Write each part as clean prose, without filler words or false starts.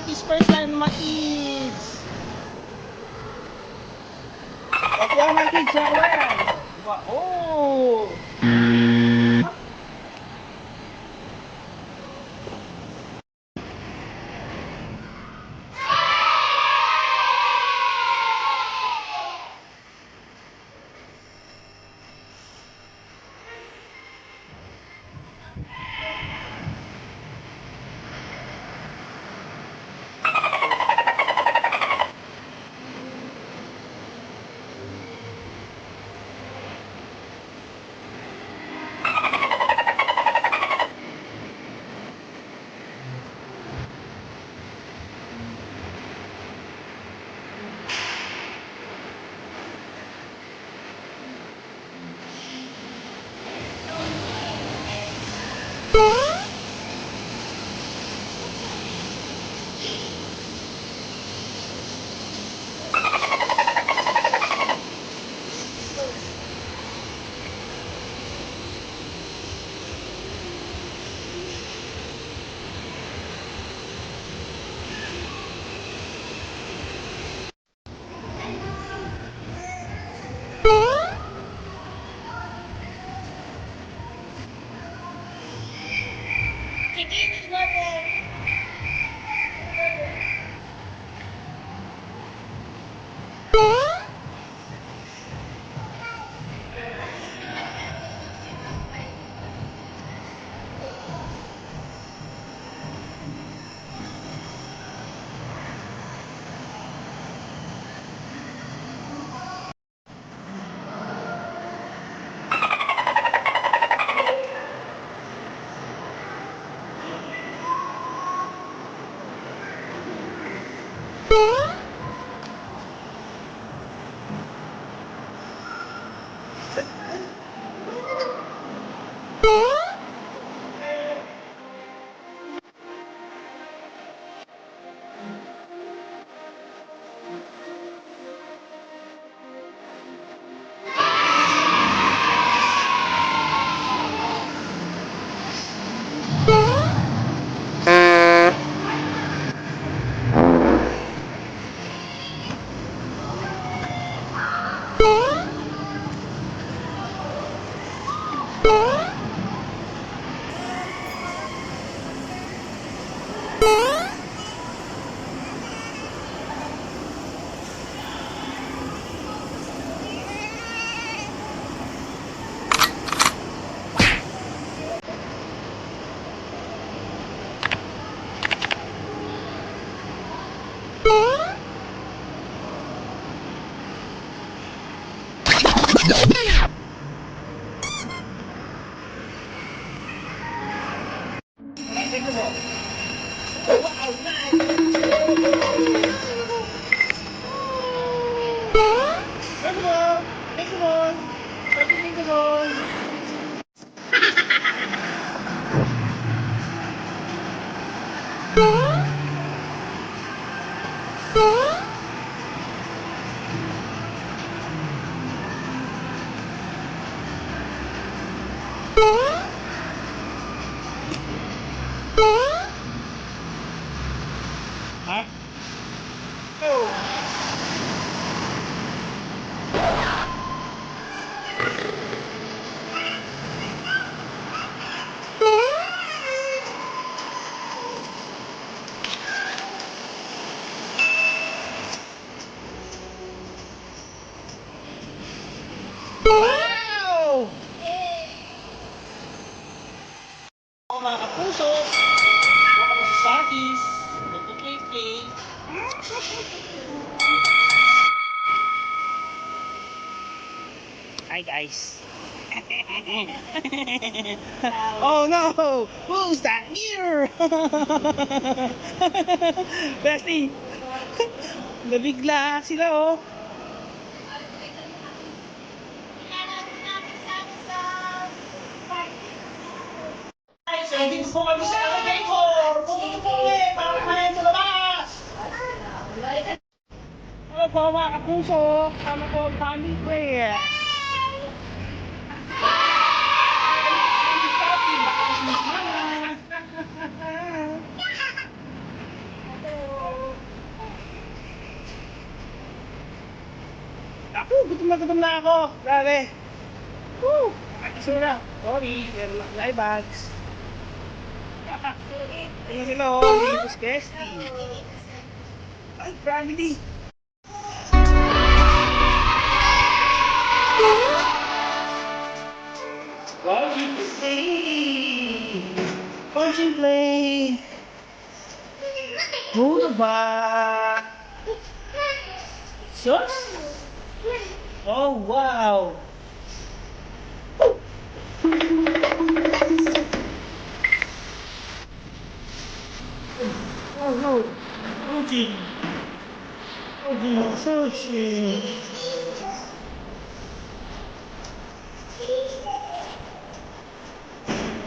Sparky's first line, mga kids. Opo, mga kids, sa kawayan. Oh! Ha? Oh! Wow! Mga kapuso, mga kasakis, magpupling-pling. Hi guys. Oh no! Who's that here? Bestie! Nabigla sila oh. Guys, ready po kami sa elevator! Pumunta po ulit para kumain sa labas! Hello po mga kapuso! Kama po ang family ko eh. Baka mas mama! Gutom na ako. Grabe. Woo! Gusto na. Sorry, meron lang na bags. Ayun sila oh, Venus Questy. Ay, family. Contemplate. Who the ba? Sus? Oh, wow. Oh, no. Okay. Okay, sushi.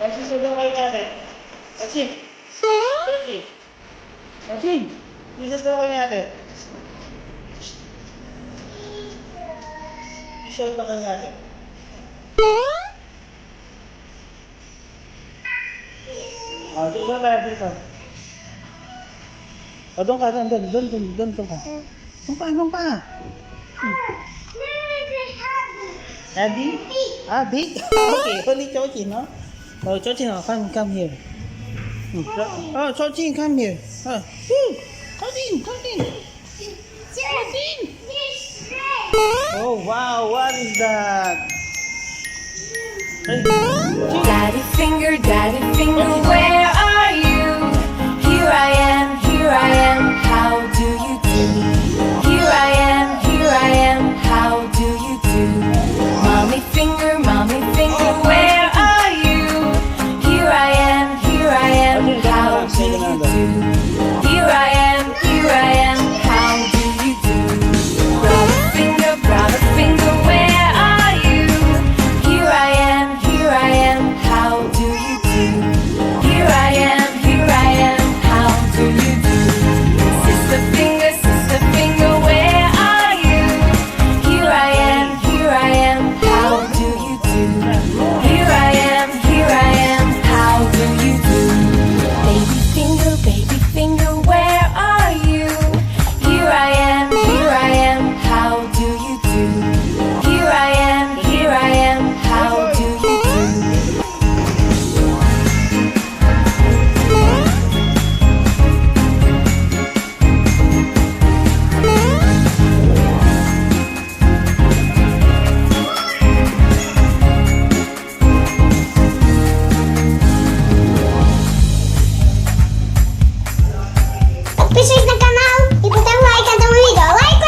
Kasi sabihin kayo natin. Kasi. Kasi. Kasi. Isa sabihin kayo natin. Isa sabihin kayo natin. Dito tayo dito. Doon ka. Doon ka. Doon ka. Daddy? Ah, big? Okay, only Chochin, no? Oh, Chochin, oh, come here. Oh, Chochin, come here. Chochin. Oh, wow, what is that? Daddy finger, where are you? Here I am, how do you do? Here I am, how do you do? Mommy finger, where are you? Here I am, how do you do? Here I am, how do you do? Brother finger, where are you? Here I am, how do you do? Here I am, how do you do? Sister finger, where are you? Here I am, how do you do? Here I am, how do you do? Baby finger, where are you? Here I am, how do you do? Here I am, how do you do? Підпишись на канал і постав лайк на цьому відео. Лайк!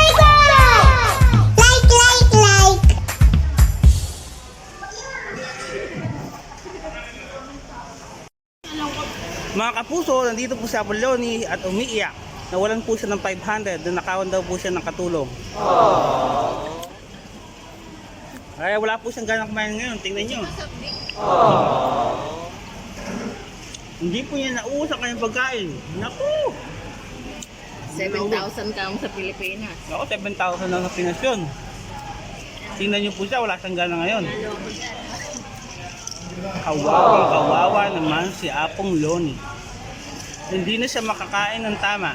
Лайк! Mga kapuso, nandito po si Apoloni at umiiyak. Nawalan po siya ng 500, nanakawan daw po siya ng katulong. Kaya wala po siyang ganang kumain ngayon, tingnan nyo. Hindi po niya nauusak kanyang pagkain. Naku! 7,000 ka sa Pilipinas. Naku, 7,000 lang sa Pinas yun. Tingnan nyo po siya, wala siyang gana ngayon. Kawawa naman si Apong Loni. Hindi na siya makakain ng tama.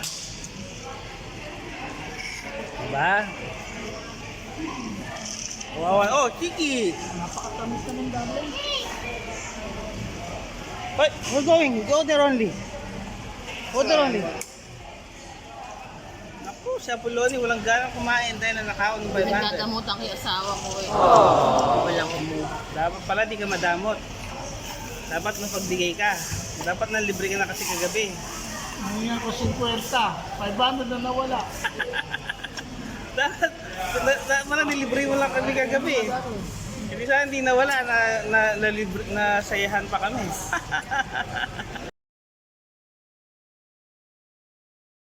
Diba? Kawawa. Oh, Chiki! Napakatamis naman dami. Wait, we're going. Go there only. Go there only. Naku, si Apong Loni walang ganang kumain dahil nanakawan ng 500. Nagkagamutan kay asawa ko eh. Walang umuha. Dapat pala di ka madamot. Dapat mapagbigay ka. Dapat na libre ka na kasi kagabi. Ngayon ko 50, 500 na nawala. Dapat na nilibre mo lang kami kagabi. Hindi sana hindi nawala na sayahan pa kami.